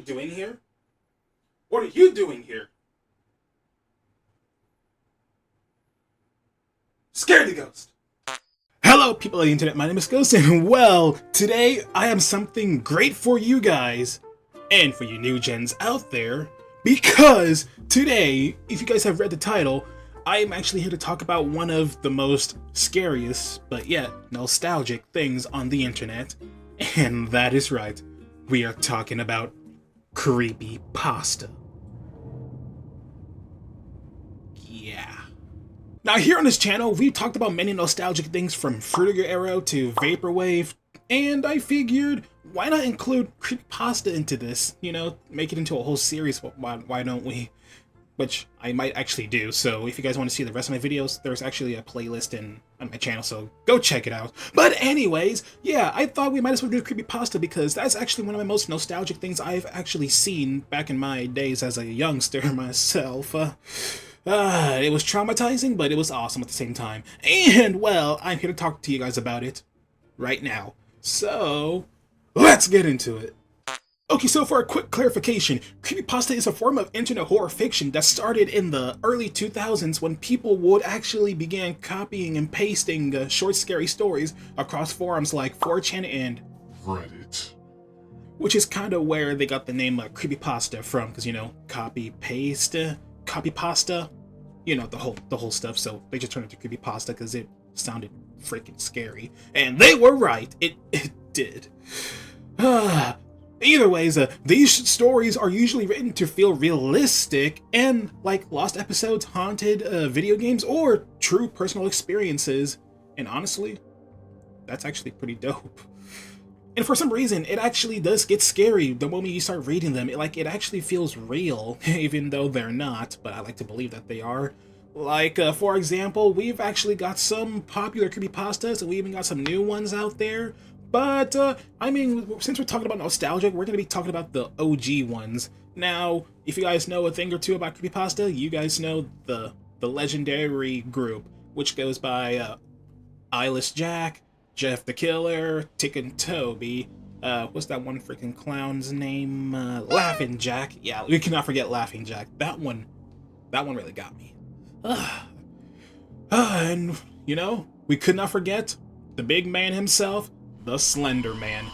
doing here? What are you doing here? ScaredyGhost! Hello, people of the internet, my name is Ghost, and well, today I have something great for you guys, and for you new gens out there, because today, if you guys have read the title, I am actually here to talk about one of the most scariest, but yet nostalgic things on the internet, and that is right, we are talking about Creepypasta. Yeah. Now here on this channel, we've talked about many nostalgic things from Fruitiger era to Vaporwave, and I figured, why not include Creepypasta into this? You know, make it into a whole series, why don't we? Which I might actually do, so if you guys want to see the rest of my videos, there's actually a playlist on my channel, so go check it out. But anyways, yeah, I thought we might as well do Creepypasta because that's actually one of my most nostalgic things I've actually seen back in my days as a youngster myself. It was traumatizing, but it was awesome at the same time. And, well, I'm here to talk to you guys about it right now. So, let's get into it. Okay, so for a quick clarification, Creepypasta is a form of internet horror fiction that started in the early 2000s when people would actually begin copying and pasting short scary stories across forums like 4chan and Reddit. Which is kind of where they got the name Creepypasta from, because, you know, copypasta, you know, the whole stuff, so they just turned it to Creepypasta because it sounded freaking scary. And they were right, it did. Either ways, these stories are usually written to feel realistic and like lost episodes, haunted video games, or true personal experiences. And honestly, that's actually pretty dope. And for some reason, it actually does get scary the moment you start reading them. It actually feels real, even though they're not, but I like to believe that they are. Like, for example, we've actually got some popular creepypastas, and we even got some new ones out there. But, I mean, since we're talking about nostalgia, we're going to be talking about the OG ones. Now, if you guys know a thing or two about creepypasta, you guys know the legendary group, which goes by Eyeless Jack, Jeff the Killer, Tick and Toby, what's that one freaking clown's name? Laughing Jack. Yeah, we cannot forget Laughing Jack. That one really got me. And, you know, we could not forget the big man himself, the Slender Man.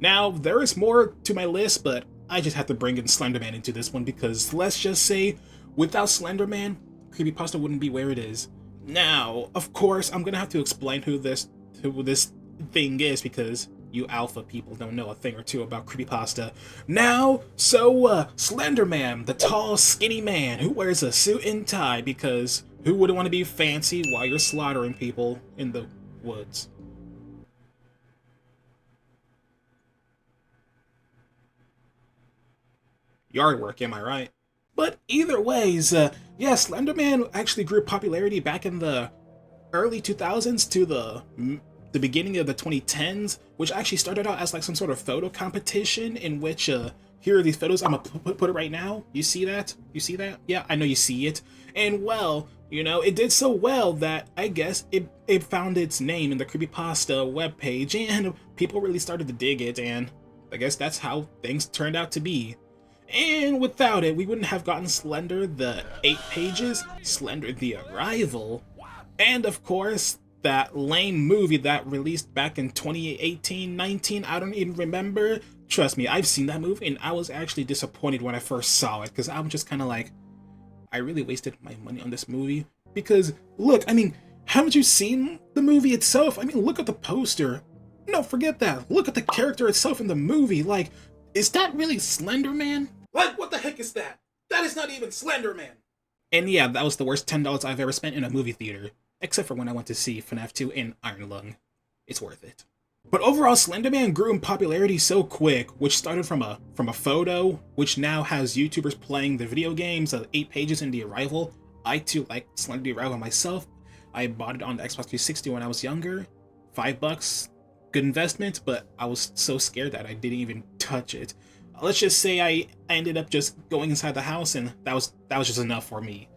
Now, there is more to my list, but I just have to bring in Slender Man into this one because, let's just say, without Slender Man, Creepypasta wouldn't be where it is. Now, of course, I'm gonna have to explain who this thing is because you alpha people don't know a thing or two about Creepypasta. Now, so, Slender Man, the tall, skinny man who wears a suit and tie because who wouldn't want to be fancy while you're slaughtering people in the woods? Yard work, am I right? But either ways, yeah, Slender Man actually grew popularity back in the early 2000s to the beginning of the 2010s, which actually started out as like some sort of photo competition in which, here are these photos, I'm gonna put it right now. You see that? You see that? Yeah, I know you see it. And well, you know, it did so well that I guess it found its name in the Creepypasta webpage, and people really started to dig it, and I guess that's how things turned out to be. And without it, we wouldn't have gotten Slender the 8 pages, Slender the Arrival, and of course, that lame movie that released back in 2018-19, I don't even remember. Trust me, I've seen that movie, and I was actually disappointed when I first saw it, because I'm just kind of like, I really wasted my money on this movie. Because, look, I mean, haven't you seen the movie itself? I mean, look at the poster. No, forget that. Look at the character itself in the movie. Like, is that really Slender Man? Like, what the heck is that? That is not even Slender Man! And yeah, that was the worst $10 I've ever spent in a movie theater. Except for when I went to see FNAF 2 in Iron Lung. It's worth it. But overall, Slender Man grew in popularity so quick, which started from a photo, which now has YouTubers playing the video games, 8 pages in The Arrival. I too like Slender the Arrival myself. I bought it on the Xbox 360 when I was younger. $5, good investment, but I was so scared that I didn't even touch it. Let's just say I ended up just going inside the house, and that was just enough for me.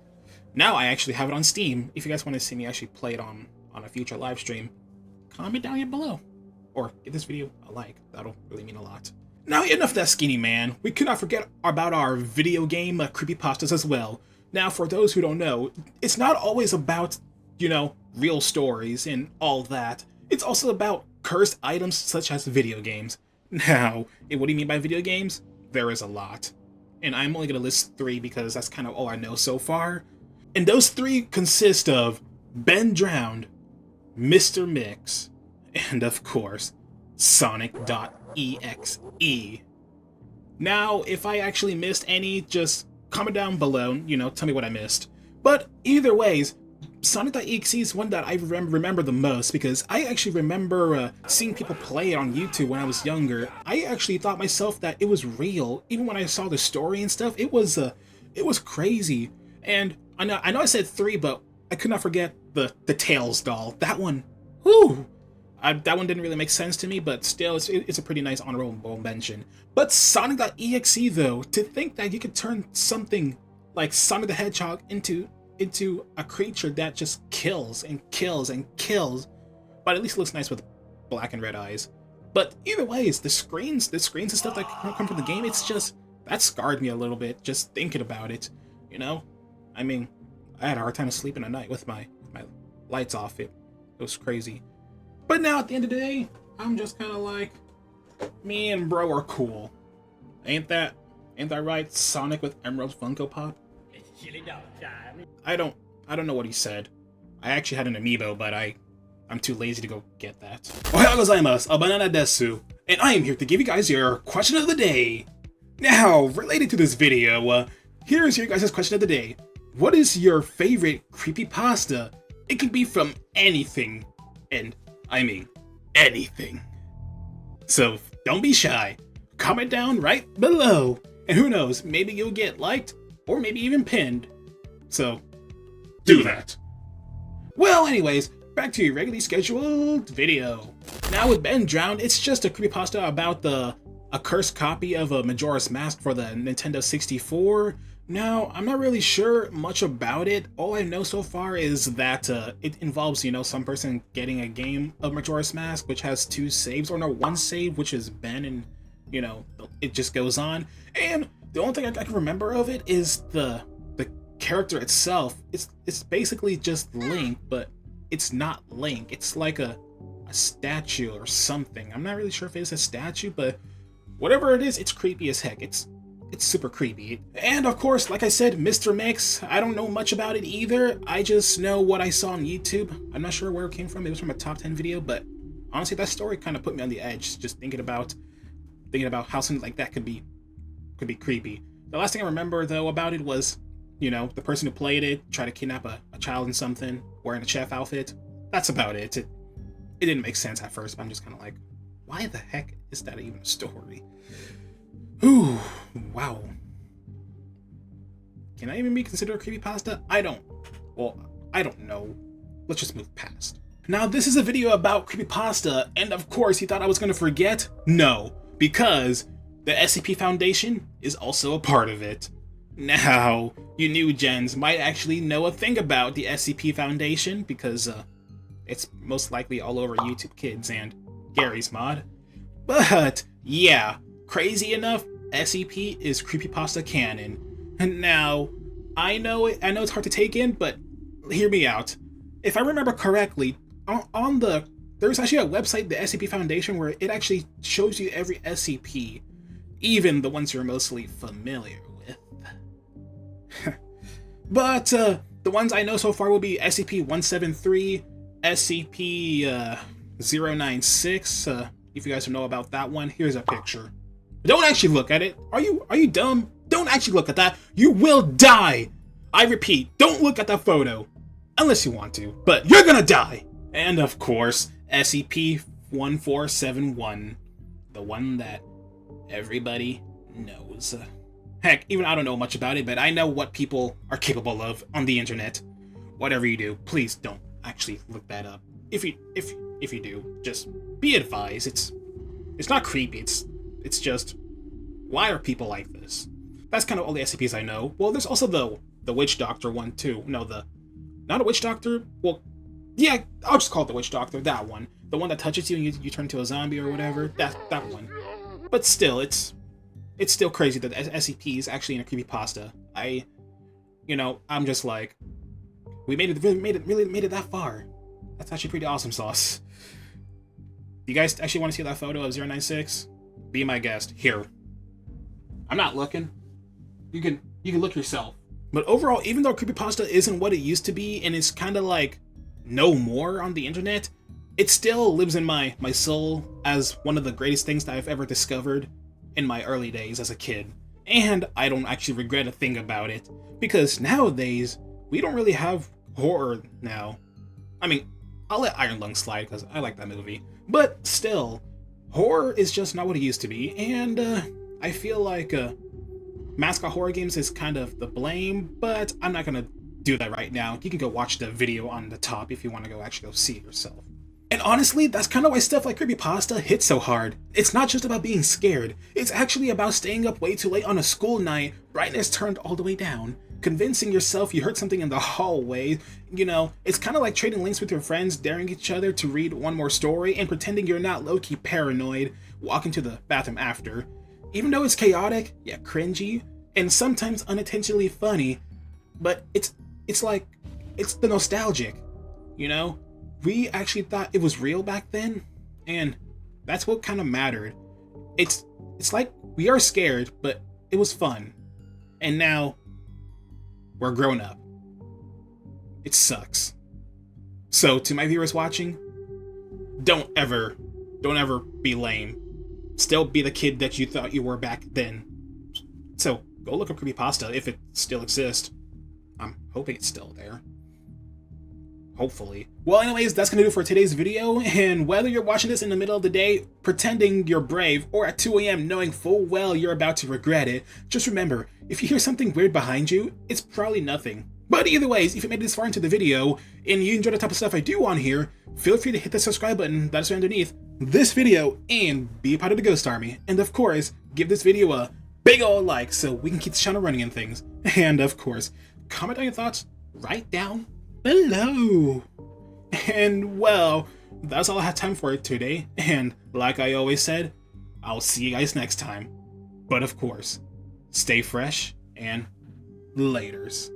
Now I actually have it on Steam. If you guys want to see me actually play it on a future live stream, comment down here below. Or give this video a like. That'll really mean a lot. Now, enough of that skinny man. We could not forget about our video game creepypastas as well. Now, for those who don't know, it's not always about, real stories and all that. It's also about cursed items such as video games. Now, what do you mean by video games? There is a lot. And I'm only going to list 3 because that's kind of all I know so far. And those 3 consist of Ben Drowned, Mr. Mix, and of course, Sonic.exe. Now, if I actually missed any, just comment down below, tell me what I missed. But either ways, Sonic.exe is one that I remember the most because I actually remember seeing people play it on YouTube when I was younger. I actually thought myself that it was real. Even when I saw the story and stuff, it was crazy. And I know I said 3, but I could not forget the Tails doll. That one, whoo! That one didn't really make sense to me, but still, it's a pretty nice honorable mention. But Sonic.exe, though, to think that you could turn something like Sonic the Hedgehog into a creature that just kills and kills and kills, but at least it looks nice with black and red eyes. But either ways, the screens and stuff that come from the game, it's just, that scarred me a little bit just thinking about it, I mean, I had a hard time sleeping at night with my lights off. It was crazy. But now at the end of the day, I'm just kind of like, me and bro are cool. Ain't that right? Sonic with Emerald Funko Pop? I don't know what he said. I actually had an amiibo, but I'm too lazy to go get that. Ohayou gozaimasu, banana desu, and I am here to give you guys your question of the day. Now, related to this video, here's your guys' question of the day. What is your favorite creepypasta? It can be from anything, and I mean anything. So don't be shy. Comment down right below, and who knows, maybe you'll get liked or maybe even pinned. So do that. Well, anyways, back to your regularly scheduled video. Now with Ben Drowned, it's just a creepypasta about a cursed copy of a Majora's Mask for the Nintendo 64. Now, I'm not really sure much about it. All I know so far is that it involves, some person getting a game of Majora's Mask, which has 2 saves, or no, 1 save, which is Ben, and, it just goes on. And the only thing I can remember of it is the character itself. It's basically just Link, but it's not Link. It's like a statue or something. I'm not really sure if it's a statue, but whatever it is, it's creepy as heck. It's super creepy. And of course, like I said, Mr. Mix, I don't know much about it either. I just know what I saw on YouTube. I'm not sure where it came from. It was from a top 10 video, but honestly, that story kind of put me on the edge, just thinking about how something like that could be creepy. The last thing I remember, though, about it was, the person who played it tried to kidnap a child and something, wearing a chef outfit. That's about it. It didn't make sense at first, but I'm just kind of like, why the heck is that even a story? Ooh, wow. Can I even be considered a creepypasta? I don't know. Let's just move past. Now, this is a video about creepypasta, and of course, you thought I was going to forget? No, because the SCP Foundation is also a part of it. Now, you new gens might actually know a thing about the SCP Foundation, because it's most likely all over YouTube Kids and Gary's Mod. But, yeah, crazy enough, SCP is creepypasta canon. And now, I know it's hard to take in, but hear me out. If I remember correctly, there's actually a website, the SCP Foundation, where it actually shows you every SCP, even the ones you're mostly familiar with. But the ones I know so far will be SCP-173, SCP-096. If you guys don't know about that one, here's a picture. Don't actually look at it. Are you dumb? Don't actually look at that. You will die. I repeat, don't look at that photo. Unless you want to, but you're gonna die. And of course, SCP-1471. The one that everybody knows. Heck, even I don't know much about it, but I know what people are capable of on the internet. Whatever you do, please don't actually look that up. If you do, just be advised. It's not creepy. It's just, why are people like this? That's kind of all the SCPs I know. Well, there's also the witch doctor one too. No, not a witch doctor. Well, yeah, I'll just call it the witch doctor. That one, the one that touches you and you turn into a zombie or whatever. That one. But still, it's still crazy that SCP is actually in a creepypasta. I'm just like, we made it that far. That's actually pretty awesome sauce. You guys actually want to see that photo of 096? Be my guest. Here. I'm not looking. You can look yourself. But overall, even though creepypasta isn't what it used to be, and it's kind of like no more on the internet, it still lives in my soul as one of the greatest things that I've ever discovered in my early days as a kid. And I don't actually regret a thing about it, because nowadays, we don't really have horror now. I mean, I'll let Iron Lung slide because I like that movie. But still, horror is just not what it used to be, and I feel like mascot horror games is kind of the blame, but I'm not gonna do that right now. You can go watch the video on the top if you want to go actually go see it yourself. And honestly, that's kind of why stuff like creepypasta hits so hard. It's not just about being scared, it's actually about staying up way too late on a school night, brightness turned all the way down, convincing yourself you heard something in the hallway. It's kind of like trading links with your friends, daring each other to read one more story, and pretending you're not low-key paranoid, walking to the bathroom after. Even though it's chaotic, yeah, cringy, and sometimes unintentionally funny, but it's the nostalgic, We actually thought it was real back then, and that's what kind of mattered. It's like we are scared, but it was fun. And now we're grown up. It sucks. So to my viewers watching, don't ever be lame. Still be the kid that you thought you were back then. So go look up creepypasta if it still exists. I'm hoping it's still there. Hopefully. Well, anyways, that's gonna do it for today's video, and whether you're watching this in the middle of the day, pretending you're brave, or at 2 a.m. knowing full well you're about to regret it, just remember, if you hear something weird behind you, it's probably nothing. But either ways, if you made it this far into the video, and you enjoy the type of stuff I do on here, feel free to hit the subscribe button that's right underneath this video, and be a part of the Ghost Army. And of course, give this video a big ol' like so we can keep the channel running and things. And of course, comment on your thoughts right down below. And well, that's all I have time for today, and like I always said, I'll see you guys next time. But of course, stay fresh and laters.